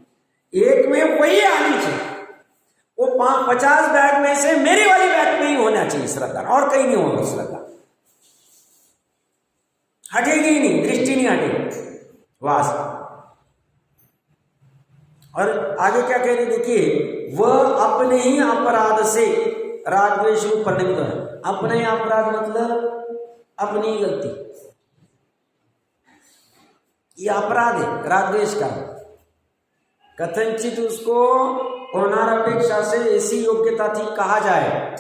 एक में वही आनी चाहिए। वो 50 बैग में से मेरी वाली बैग में ही होना चाहिए श्रद्धा, और कहीं नहीं होगी श्रद्धा। हटेगी ही नहीं, दृष्टि नहीं हटेगी, वास। और आगे क्या कह रहे देखिए, वह अपने ही अपराध से राग द्वेष रूप परिणमित है। अपने ही अपराध मतलब अपनी ही गलती, ये अपराध है राग द्वेष का। कथनचित उसको होनार अपेक्षा से ऐसी योग्यता थी कहा जाए,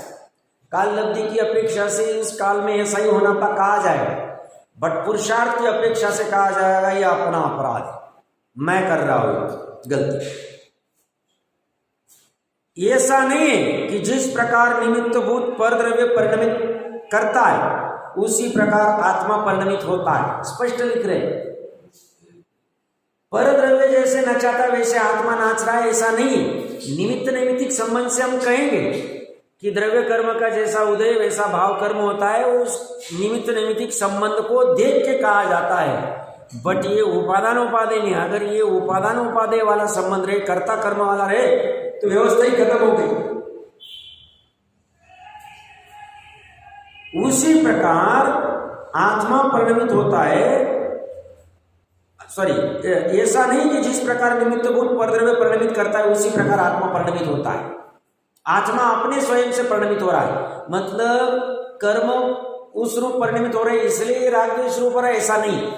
काल लब्धि की अपेक्षा से इस काल में ऐसा ही होना था कहा जाए, बट पुरुषार्थ की अपेक्षा से कहा जाएगा ये अपना अपराध है, मैं कर रहा हूं गलती। ऐसा नहीं है कि जिस प्रकार निमित्तभूत परद्रव्य परिणमित करता है उसी प्रकार आत्मा परिणमित होता है। स्पष्ट लिख रहे, परद्रव्य जैसे नचाता वैसे आत्मा नाच रहा है, ऐसा नहीं। निमित्त नैमित्तिक संबंध से हम कहेंगे कि द्रव्य कर्म का जैसा उदय वैसा भाव कर्म होता है, उस निमित्त नैमित्तिक संबंध को देख के कहा जाता है। बट ये उपादान उपादेय नहीं। अगर ये उपादान उपादेय वाला संबंध रहे, कर्ता कर्म वाला रहे, तो व्यवस्था ही खत्म हो गई। उसी प्रकार आत्मा परिणमित होता है, सॉरी, ऐसा नहीं कि जिस प्रकार निमित्तभूत परद्रव्य परिणमित करता है उसी प्रकार आत्मा परिणमित होता है। आत्मा अपने स्वयं से परिणमित हो रहा है, मतलब कर्म उस रूप परिणमित हो रहे हैं इसलिए राग द्वेष रूप हो रहा है, ऐसा नहीं।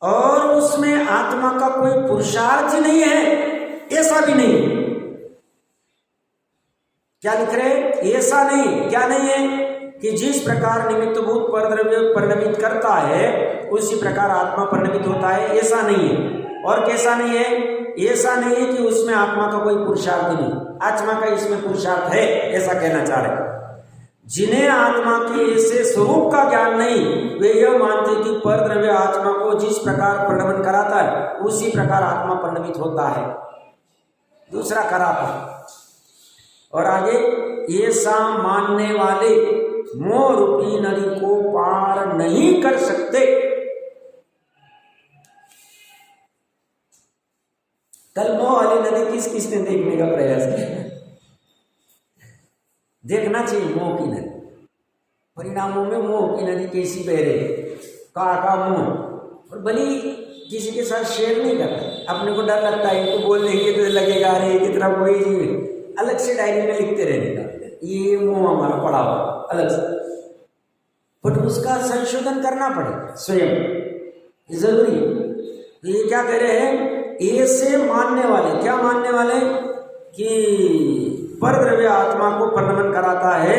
और उसमें आत्मा का कोई पुरुषार्थ ही नहीं है, ऐसा भी नहीं। क्या लिख रहे? ऐसा नहीं, क्या नहीं है कि जिस प्रकार निमित्तभूत परद्रव्य परिणमित करता है उसी प्रकार आत्मा परिणमित होता है, ऐसा नहीं है। और कैसा नहीं है? ऐसा नहीं है कि उसमें आत्मा का कोई पुरुषार्थ नहीं, आत्मा का इसमें पुरुषार्थ है, ऐसा कहना चाह रहे। जिन्हें आत्मा के ऐसे स्वरूप का ज्ञान नहीं, वे यह मानते कि परद्रव्य आत्मा को जिस प्रकार परिणमन कराता है उसी प्रकार आत्मा परिणमित होता है, दूसरा कराता। और आगे, ऐसा मानने वाले मोह रूपी नदी को पार नहीं कर सकते। कल मोह वाली नदी किस किसने देखने का प्रयास किया? देखना चाहिए मोह की नदी, परिणामों में मोह की नदी कैसी बह रही, का मोह। और भली किसी के साथ शेयर नहीं करता, अपने को डर लगता है, इनको बोल देंगे तो लगेगा अरे कितना कोई जीव, अलग से डायरी में लिखते रहने का, ये मोह हमारा पड़ा हुआ अलग से। बट उसका संशोधन करना पड़ेगा स्वयं, जरूरी। ये क्या कह रहे हैं? ऐसे मानने वाले, क्या मानने वाले? कि परद्रव्य आत्मा को परिणमन कराता है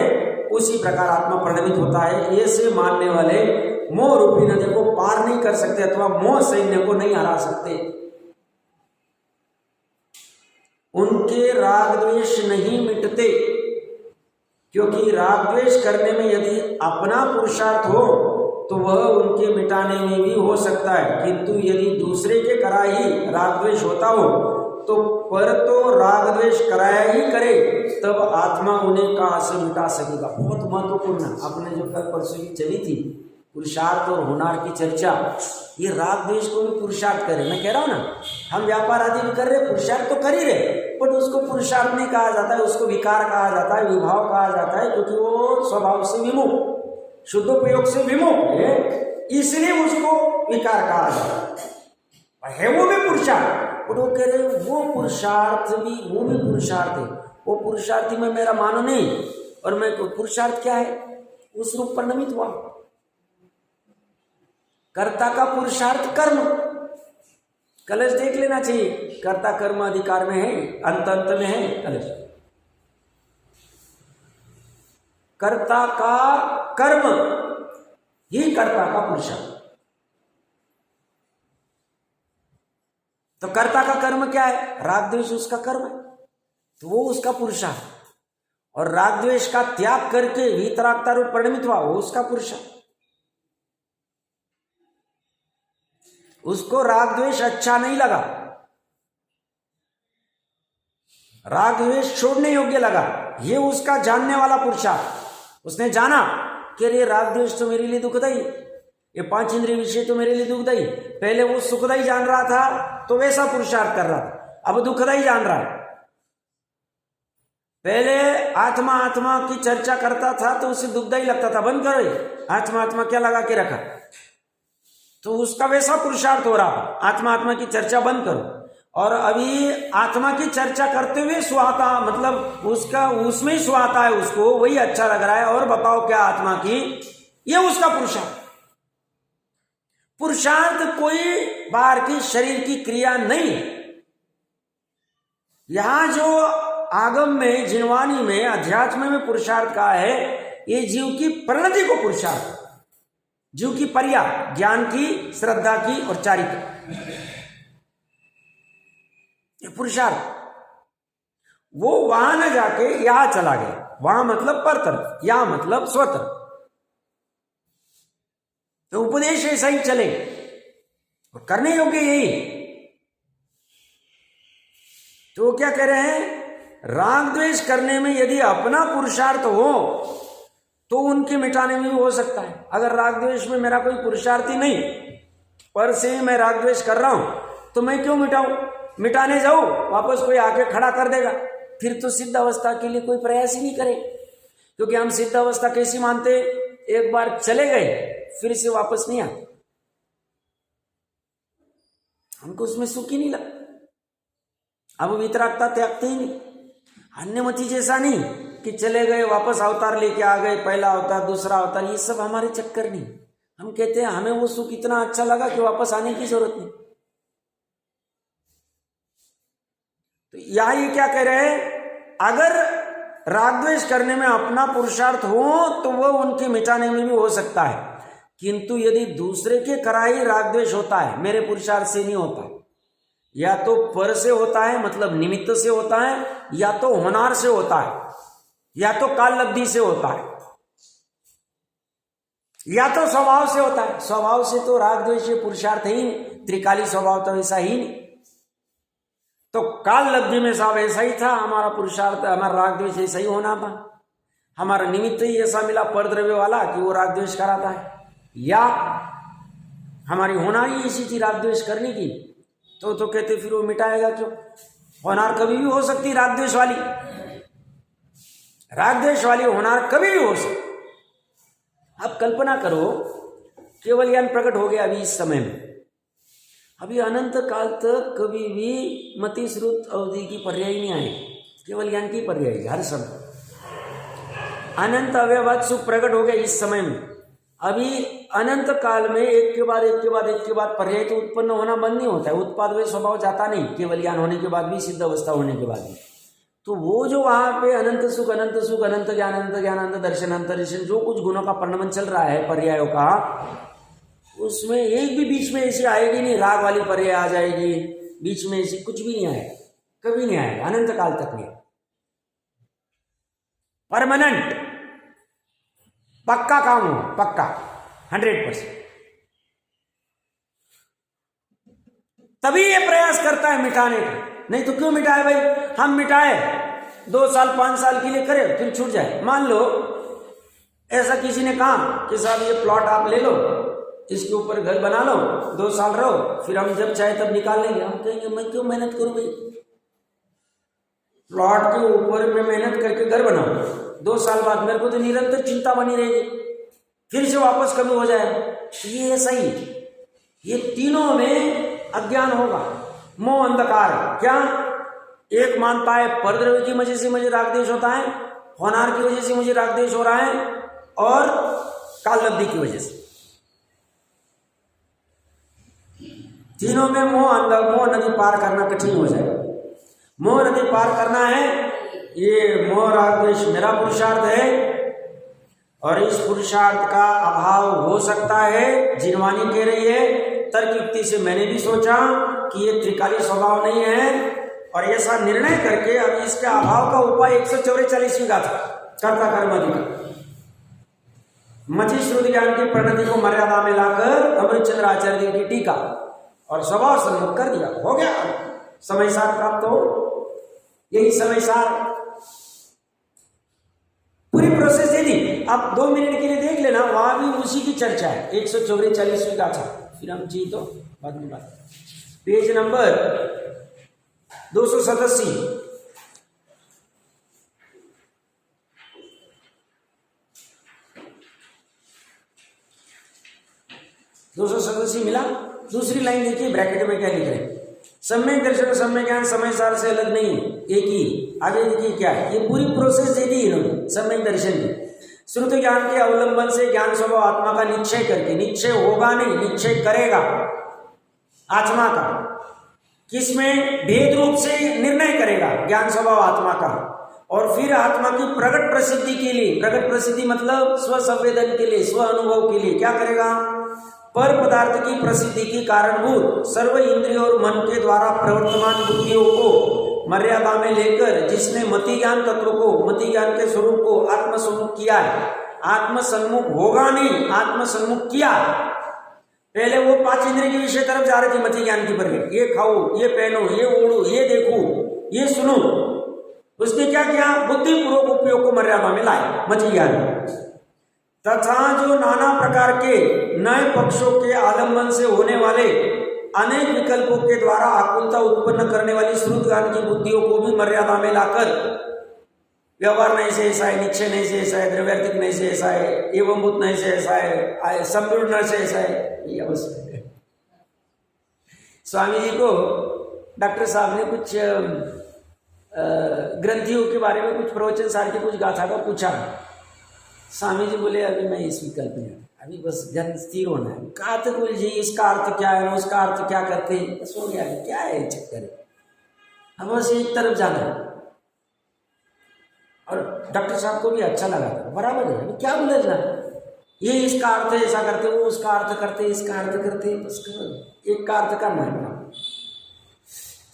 उसी प्रकार आत्मा परिणमित होता है, ऐसे मानने वाले मोह रूपी नदी को पार नहीं कर सकते अथवा मोह सैन्य को नहीं हरा सकते। उनके राग द्वेष नहीं मिटते, क्योंकि राग द्वेष करने में यदि अपना पुरुषार्थ हो तो वह उनके मिटाने में भी हो सकता है, किंतु यदि दूसरे के करा ही राग द्वेष होता हो तो पर तो राग द्वेष कराया ही करे, तब आत्मा उन्हें कहाँ से मिटा सकेगा। बहुत महत्वपूर्ण, अपने जो कल परसों की चली थी पुरुषार्थ और होनार की चर्चा, ये राग द्वेष को भी पुरुषार्थ करे। मैं कह रहा हूँ ना, हम व्यापार आदि भी कर रहे, पुरुषार्थ तो कर ही रहे, बट उसको पुरुषार्थ नहीं कहा जाता है, उसको विकार कहा जाता है, विभाव कहा जाता है, क्योंकि वो स्वभाव से विमुख, शुद्धोपयोग से विमुख है, इसलिए उसको विकार कहा जाता है। है वो भी पुरुषार्थ। और वो कह रहे वो पुरुषार्थ भी, वो भी पुरुषार्थ है, वो पुरुषार्थी में मेरा मानो नहीं, और मैं पुरुषार्थ क्या है, उस रूप पर नमित हुआ। कर्ता का पुरुषार्थ कर्म, कलश देख लेना चाहिए, कर्ता कर्म अधिकार में है, अंत अंत में है कलश। कर्ता का कर्म ही कर्ता का पुरुषार्थ। तो कर्ता का कर्म क्या है, राग द्वेष उसका कर्म है, तो वो उसका पुरुषार्थ। और राग द्वेष का त्याग करके वीतरागता रूप परिणमित हुआ, वो उसका पुरुषार्थ। उसको राग द्वेष अच्छा नहीं लगा, राग द्वेष छोड़ने योग्य लगा, ये उसका जानने वाला पुरुषार्थ। उसने जाना कि अरे राग द्वेष तो मेरे लिए दुखदाई, ये 5 इंद्रिय विषय तो मेरे लिए दुखदाई। पहले वो सुखदाई जान रहा था तो वैसा पुरुषार्थ कर रहा था, अब दुखदाई जान रहा है। पहले आत्मा आत्मा की चर्चा करता था तो उसे दुखदाई लगता था, बंद करो आत्मा आत्मा क्या लगा के रखा, तो उसका वैसा पुरुषार्थ हो रहा, आत्मा आत्मा की चर्चा बंद करो। और अभी आत्मा की चर्चा करते हुए सुहाता, मतलब उसका उसमें ही सुहाता है, उसको वही अच्छा लग रहा है, और बताओ क्या आत्मा की, ये उसका पुरुषार्थ। पुरुषार्थ कोई बाहर की शरीर की क्रिया नहीं है। यहां जो आगम में, जिनवानी में, अध्यात्म में पुरुषार्थ का है, ये जीव की परिणति को पुरुषार्थ, जीव की पर्या, ज्ञान की, श्रद्धा की और चारित्र, ये पुरुषार्थ। वो वहां न जाके यहां चला गया, वहां मतलब पर तरफ, यहां मतलब स्वतंत्र। तो उपदेश ऐसा ही चले और करने योग्य यही। तो वो क्या कह रहे हैं, राग द्वेष करने में यदि अपना पुरुषार्थ हो तो उनके मिटाने में भी हो सकता है। अगर राग द्वेष में मेरा कोई पुरुषार्थ ही नहीं, पर से मैं राग द्वेष कर रहा हूं, तो मैं क्यों मिटाऊं, मिटाने जाऊं वापस कोई आके खड़ा कर देगा, फिर तो सिद्ध अवस्था के लिए कोई प्रयास ही नहीं करे। क्योंकि हम सिद्ध अवस्था कैसी मानते, एक बार चले गए फिर से वापस नहीं आते, हमको उसमें सुख ही नहीं लगता। अब वितरागता त्यागते ही नहीं। अन्यमति जैसा नहीं कि चले गए वापस अवतार लेके आ गए, पहला अवतार दूसरा अवतार, ये सब हमारे चक्कर नहीं। हम कहते हैं हमें वो सुख इतना अच्छा लगा कि वापस आने की जरूरत नहीं। तो यहां ये क्या कह रहे हैं, अगर राग द्वेष करने में अपना पुरुषार्थ हो तो वह उनके मिटाने में भी हो सकता है, किंतु यदि दूसरे के कराई राग द्वेष होता है, मेरे पुरुषार्थ से नहीं होता, या तो पर से होता है मतलब निमित्त से होता है, या तो होनार से होता है, या तो काल लब्धि से होता है, या तो स्वभाव से होता है। स्वभाव से तो राग द्वेष पुरुषार्थ ही नहीं, त्रिकाली स्वभाव तो ऐसा ही नहीं। तो काल लब्धि में सब ऐसा ही था, हमारा पुरुषार्थ, हमारा राग द्वेष ऐसा ही होना था, हमारा निमित्त ही ऐसा मिला पर द्रव्य वाला कि वो राग द्वेष कराता है, या हमारी होनार ही ऐसी थी राग द्वेष करने की, तो कहते फिर वो मिटाएगा क्यों। होनार कभी भी हो सकती राग द्वेष वाली, राग द्वेष वाली होनार कभी भी हो सकती। अब कल्पना करो केवल ज्ञान प्रकट हो गया अभी इस समय में, अभी अनंत काल तक कभी भी मति श्रुत अवधि की पर्याय नहीं आएगी, केवल ज्ञान की पर्याय हर समय। अनंत अव्यवहार सुख प्रकट हो गया इस समय में, अभी अनंत काल में एक के बाद एक के बाद एक के बाद पर्याय तो उत्पन्न होना बंद नहीं होता है, उत्पाद वे स्वभाव जाता नहीं, केवल ज्ञान होने के बाद भी, सिद्ध अवस्था होने के बाद भी। तो वो जो वहां पे अनंत सुख, अनंत ज्ञान, अनंत दर्शन, अंतर्दर्शन, जो कुछ गुणों का परिणमन चल रहा है पर्यायों का, उसमें एक भी बीच में ऐसी आएगी नहीं, राग वाली पर्याय आ जाएगी बीच में, ऐसी कुछ भी नहीं आएगा, कभी नहीं आएगा, अनंत काल तक नहीं। परमानेंट पक्का काम हो, पक्का 100%। तभी ये प्रयास करता है मिटाने का, नहीं तो क्यों मिटाए भाई। हम मिटाए 2 साल 5 साल के लिए करें फिर छूट जाए। मान लो ऐसा किसी ने कहा कि साहब ये प्लॉट आप ले लो, इसके ऊपर घर बना लो, 2 साल रहो, फिर हम जब चाहे तब निकाल लेंगे। हम कहेंगे मैं क्यों मेहनत करूं भाई, प्लॉट के ऊपर मैं मेहनत करके घर बनाऊं, 2 साल बाद मेरे को तो निरंतर चिंता बनी रहेगी, फिर से वापस कभी हो जाए। ये सही, ये तीनों में अज्ञान होगा, मोह अंधकार। क्या एक मानता है परद्रव्य की वजह से मुझे राग देश होता है, होनार की वजह से मुझे राग देश हो रहा है, और काललब्धि की वजह से। तीनों में मोह नदी पार करना कठिन हो जाएगा। मोह नदी पार करना है, ये मोह राग द्वेष मेरा पुरुषार्थ है, और इस पुरुषार्थ का अभाव हो सकता है। जिनवानी कह रही है, तर्क युक्ति से मैंने भी सोचा कि ये त्रिकाली स्वभाव नहीं है, और ऐसा निर्णय करके अब इसके अभाव का उपाय 144वीं गाथा कर्ता कर्म अधिकार मति श्रुति ज्ञान की परिणति को मर्यादा में लाकर अमृतचंद्र आचार्य की टीका और स्वभाव सम्मुख कर दिया। हो गया, समय सार प्राप्त हो। यही समय सार पूरी प्रोसेस दे दी। आप 2 मिनट के लिए देख लेना, वहां भी उसी की चर्चा है। 144वीं गाथा, फिर हम जी तो बाद में बात। Page number 287। 287 मिला। दूसरी लाइन देखिए, ब्रैकेट में क्या लिख रहे हैं, सम्यक दर्शन सम्यक ज्ञान समय सार से अलग नहीं है, एक ही। आगे देखिए क्या है, ये पूरी प्रोसेस दे दी इन्होंने सम्यक दर्शन की। श्रुत ज्ञान के अवलंबन से ज्ञान स्वभाव आत्मा का निश्चय करके, निश्चय होगा नहीं, निश्चय करेगा आत्मा का। किसमें? भेद रूप से निर्णय करेगा ज्ञान स्वभाव आत्मा का, और फिर आत्मा की प्रकट प्रसिद्धि के लिए, प्रकट प्रसिद्धि मतलब स्व संवेदन के लिए, स्व अनुभव के लिए क्या करेगा? पर पदार्थ की प्रसिद्धि की कारणभूत सर्व इंद्रियों और मन के द्वारा प्रवर्तमान बुद्धियों को मर्यादा में लेकर जिसने मति ज्ञान तत्व को, मति ज्ञान के स्वरूप को आत्म सम्मुख किया है। आत्म सम्मुख होगा नहीं, आत्म सम्मुख किया। पहले वो 5 इंद्रिय के विषय तरफ जा रही थी मति ज्ञान की प्रक्रिया, ये खाऊं, ये पहनूं, ये ओढ़ूं, ये देखूं, ये सुनूं। उसने क्या किया? बुद्धिपूर्वक उपयोग को मर्यादा में लाए मति ज्ञान। तथा जो नाना प्रकार के नए पक्षों के आलंबन से होने वाले अनेक विकल्पों के द्वारा आकुलता उत्पन्न करने वाली श्रुत ज्ञान की बुद्धियों को भी मर्यादा में लाकर, व्यवहार नहीं से ऐसा है, निश्चय नहीं से ऐसा है, द्रव्यार्थिक नहीं से ऐसा है, एवं भूत नहीं से ऐसा है, संपूर्ण नहीं से ऐसा है, ये अवश्य है। स्वामी जी को डॉक्टर साहब ने कुछ ग्रंथियों के बारे में कुछ प्रवचन सार के कुछ गाथा का पूछा। स्वामी जी बोले अभी मैं इस विकल्प में, अभी बस जन स्थिर होना है। कहा तो बोले जी इसका अर्थ क्या है, उसका अर्थ क्या करते हैं, बस हो गया, क्या है चक्कर है, अब बस एक तरफ जाना है। और डॉक्टर साहब को भी अच्छा लगा था, बराबर है, अभी क्या बोले ना, ये इसका अर्थ ऐसा करते, वो उसका अर्थ करते, इसका अर्थ करते, बस करो एक का अर्थ करना है।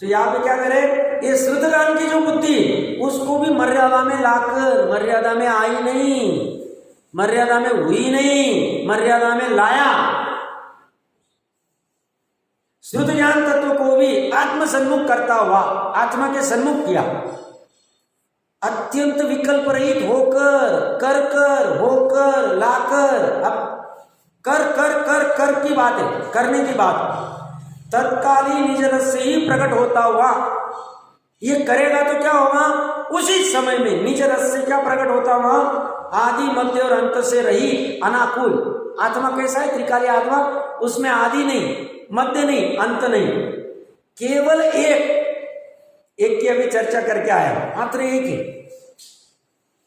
तो यहाँ पे क्या करें, ये श्रुत ज्ञान की जो बुद्धि उसको भी मर्यादा में लाकर, मर्यादा में आई नहीं, मर्यादा में हुई नहीं, मर्यादा में लाया। श्रुत ज्ञान तत्व को भी आत्म सन्मुख करता हुआ आत्मा के सन्मुख किया। अत्यंत विकल्प रहित होकर, कर कर, होकर, लाकर, अब कर कर कर कर की बात है, करने की बात। तत्कालीन निज रस से ही प्रकट होता हुआ ये करेगा तो क्या होगा? उसी समय में निज रस से क्या प्रकट होता हुआ? आदि मध्य और अंत से रही अनाकुल आत्मा। कैसा है त्रिकाली आत्मा? उसमें आदि नहीं, मध्य नहीं, अंत नहीं, केवल एक की अभी चर्चा करके आया, मात्र एक है।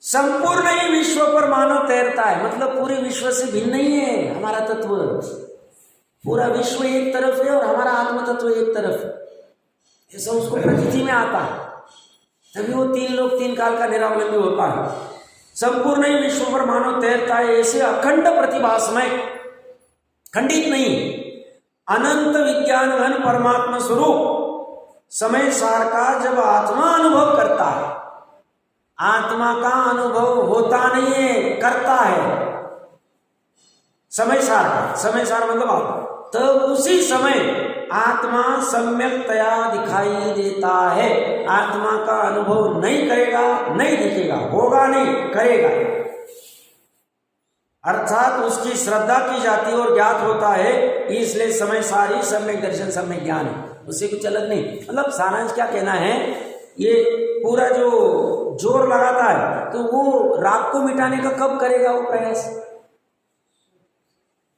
संपूर्ण ही विश्व पर मानव तैरता है, मतलब पूरे विश्व से भिन्न नहीं है हमारा तत्व। पूरा विश्व एक तरफ है और हमारा आत्म तत्व एक तरफ है, ऐसा उसको प्रतीति में आता है, तभी वो 3 लोक 3 काल का निरावलंबी होता है। संपूर्ण ही विश्व पर मानव तैरता है, ऐसे अखंड प्रतिभासमय, खंडित नहीं, अनंत विज्ञान घन परमात्मा स्वरूप समय सार का जब आत्मा अनुभव करता है, आत्मा का अनुभव होता नहीं है, करता है समय सार का। समय सार मतलब आत्मा, तब उसी समय आत्मा सम्यकतया दिखाई देता है। आत्मा का अनुभव नहीं करेगा, नहीं दिखेगा, होगा नहीं, करेगा। अर्थात उसकी श्रद्धा की जाती और ज्ञात होता है, इसलिए समय सारी सम्यक दर्शन सम्यक ज्ञान है, उससे कुछ अलग नहीं। मतलब सारांश क्या कहना है, ये पूरा जो जोर लगाता है तो वो राग को मिटाने का कब करेगा वो प्रयास?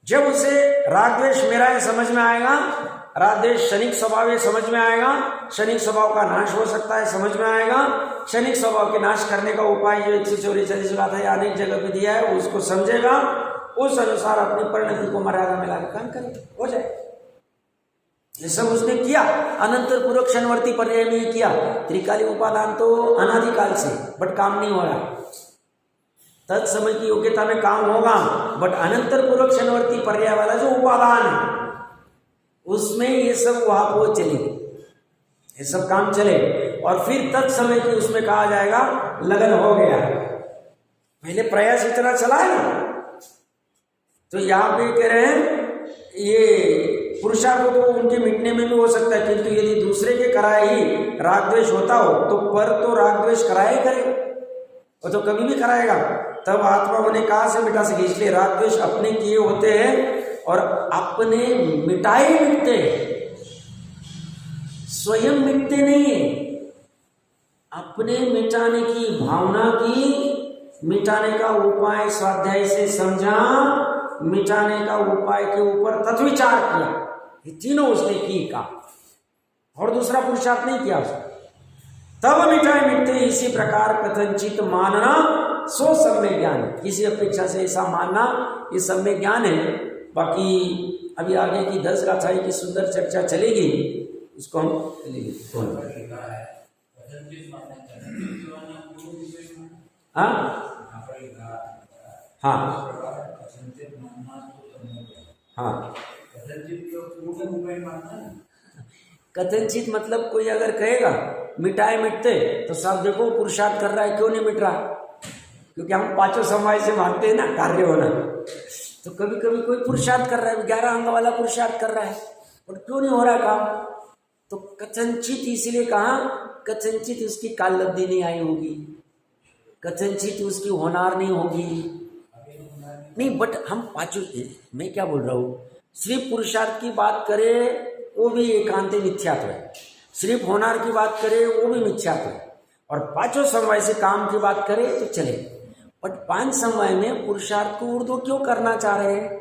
जब उसे राग द्वेष मेरा है समझ में आएगा, राग द्वेष क्षणिक स्वभाव है समझ में आएगा, क्षणिक स्वभाव का नाश हो सकता है समझ में आएगा, क्षणिक स्वभाव के नाश करने का उपाय जो 144 बात है अनेक जगह पे दिया है उसको समझेगा, उस अनुसार अपनी परिणति को मर्यादा में लाकर काम करेगा, हो जाए। ये सब उसने किया, अनंतर पूर्व क्षणवर्ती पर्याय में किया। त्रिकाली उपादान तो अनादिकाल से, बट काम नहीं हो रहा। तत्समय की योग्यता में काम होगा, बट अनंतर पूर्व क्षणवर्ती पर्याय वाला जो उपादान है उसमें ये सब वहां को चले, ये सब काम चले, और फिर तत्समय की उसमें कहा जाएगा लगन हो गया। पहले प्रयास इतना चला है ना, तो यहां पे कह रहे हैं ये पुरुषार्थ तो उनके मिटने में भी हो सकता है, किंतु यदि दूसरे के कराए ही राग द्वेष होता हो तो पर तो राग द्वेष कराए ही करे, वो तो कभी भी कराएगा, तब आत्मा उन्हें कहां से मिटा सके। इसलिए राग द्वेष अपने किए होते हैं और अपने मिटाए मिटते हैं, स्वयं मिटते नहीं है। अपने मिटाने की भावना की, मिटाने का उपाय स्वाध्याय से समझा, मिटाने का उपाय के ऊपर तत्विचार किया, ये तीनों उसने की का, और दूसरा पुरुषार्थ नहीं किया उसने, तब मिटाए मिटते। इसी प्रकार कथनचित मानना सो सम्यक ज्ञान, किसी अपेक्षा से ऐसा मानना ये सम्यक ज्ञान है। बाकी अभी आगे की 10 गाथाएं की सुंदर चर्चा चलेगी, उसको हम चलेगी। हाँ हाँ हाँ, कथनचित मतलब कोई अगर कहेगा मिटाए मिटते, तो सब देखो पुरुषार्थ कर रहा है, क्यों नहीं मिट रहा? क्योंकि हम पांचों समवाय से मानते हैं ना कार्य होना, तो कभी कभी कोई पुरुषार्थ कर रहा है, 11 अंग वाला पुरुषार्थ कर रहा है, और क्यों नहीं हो रहा काम? तो कथनचित इसलिए कहा, कथनचित उसकी काल लब्धि नहीं आई होगी, कथनचित उसकी होनार नहीं होगी, नहीं, बट हम पांचों, मैं क्या बोल रहा हूँ, सिर्फ पुरुषार्थ की बात करें वो भी एकांत मिथ्यात्व है, सिर्फ होनार की बात करें वो भी मिथ्यात्व है, और पांचों समवाय से काम की बात करें तो चले। बट 5 समवाय में पुरुषार्थ को ऊर्ध्व क्यों करना चाह रहे हैं?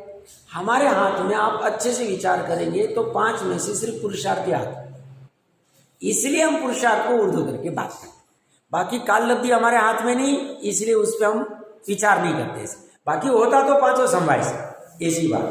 हमारे हाथ में, आप अच्छे से विचार करेंगे तो 5 में से सिर्फ पुरुषार्थ हाथ, इसलिए हम पुरुषार्थ को ऊर्ध्व करके बात करते। बाकी काल लब्धि हमारे हाथ में नहीं, इसलिए उस पर हम विचार नहीं करते। बाकी होता तो 5 समवाय से, ऐसी बात।